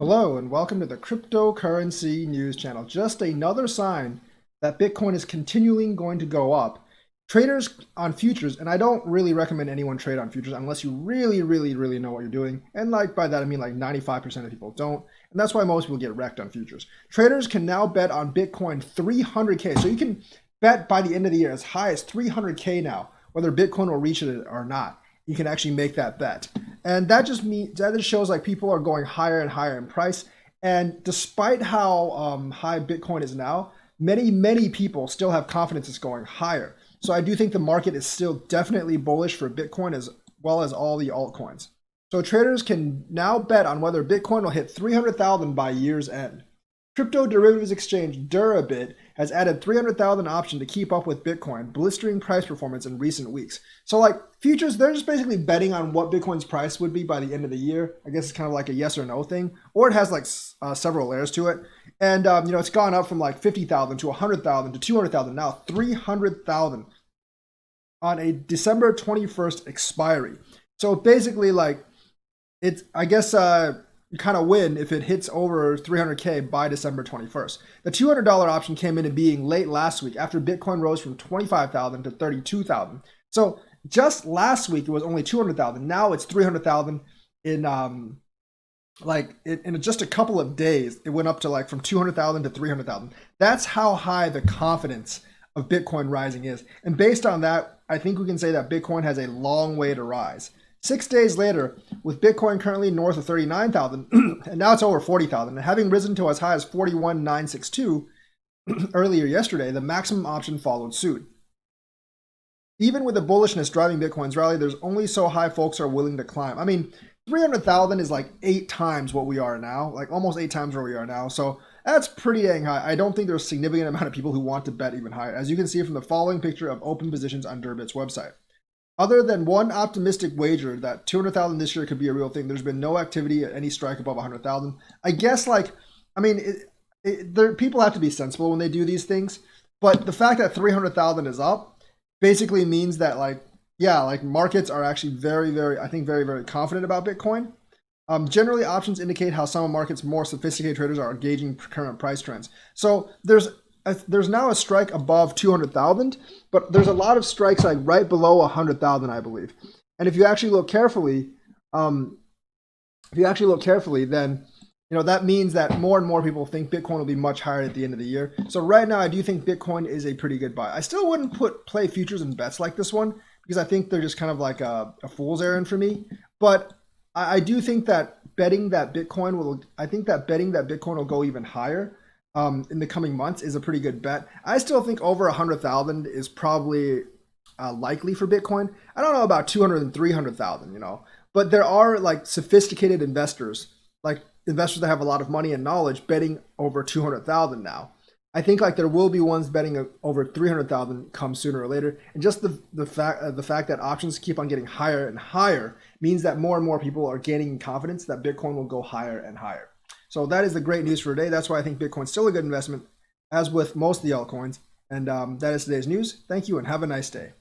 Hello and welcome to the Cryptocurrency News Channel. Just another sign that Bitcoin is continuing going to go up. Traders on futures, and I don't really recommend anyone trade on futures unless you really know what you're doing. And like by that I mean like 95% of people don't. And that's why most people get wrecked on futures. Traders can now bet on Bitcoin 300K. So you can bet by the end of the year as high as 300K now, whether Bitcoin will reach it or not. You can actually make that bet. And that just shows like people are going higher and higher in price. And despite how high Bitcoin is now, many people still have confidence it's going higher. So I do think the market is still definitely bullish for Bitcoin as well as all the altcoins. So traders can now bet on whether Bitcoin will hit 300,000 by year's end. Crypto derivatives exchange Deribit has added 300,000 option to keep up with Bitcoin, blistering price performance in recent weeks. So like futures, they're just basically betting on what Bitcoin's price would be by the end of the year. I guess it's kind of like a yes or no thing, or it has like several layers to it. And it's gone up from like 50,000 to 100,000 to 200,000, now 300,000 on a December 21st expiry. So basically like it's, I guess, you kind of win if it hits over 300K by December 21st. The $200 option came into being late last week after Bitcoin rose from 25,000 to 32,000. So just last week it was only 200,000. Now it's 300,000 in in just a couple of days. It went up to like from 200,000 to 300,000. That's how high the confidence of Bitcoin rising is. And based on that, I think we can say that Bitcoin has a long way to rise. 6 days later, with Bitcoin currently north of 39,000, and now it's over 40,000, and having risen to as high as 41,962 earlier yesterday, the maximum option followed suit. Even with the bullishness driving Bitcoin's rally, there's only so high folks are willing to climb. I mean, 300,000 is like 8 times what we are now, like almost 8 times where we are now. So that's pretty dang high. I don't think there's a significant amount of people who want to bet even higher, as you can see from the following picture of open positions on Deribit's website. Other than one optimistic wager that 200,000 this year could be a real thing, there's been no activity at any strike above 100,000. I guess, people have to be sensible when they do these things. But the fact that 300,000 is up basically means that, markets are actually very confident about Bitcoin. Generally, options indicate how some markets' more sophisticated traders are gauging current price trends. So there's now a strike above 200,000, but there's a lot of strikes like right below 100,000, I believe. And if you actually look carefully, then that means that more and more people think Bitcoin will be much higher at the end of the year. So right now, I do think Bitcoin is a pretty good buy. I still wouldn't play futures and bets like this one because I think they're just kind of like a fool's errand for me. But I do think that betting that Bitcoin will go even higher in the coming months is a pretty good bet. I still think over 100,000 is probably likely for Bitcoin. I don't know about 200 and 300,000, but there are like sophisticated investors, like investors that have a lot of money and knowledge betting over 200,000 now. I think like there will be ones betting over 300,000 come sooner or later. And just the fact that options keep on getting higher and higher means that more and more people are gaining confidence that Bitcoin will go higher and higher. So that is the great news for today. That's why I think Bitcoin's still a good investment, as with most of the altcoins. And that is today's news. Thank you and have a nice day.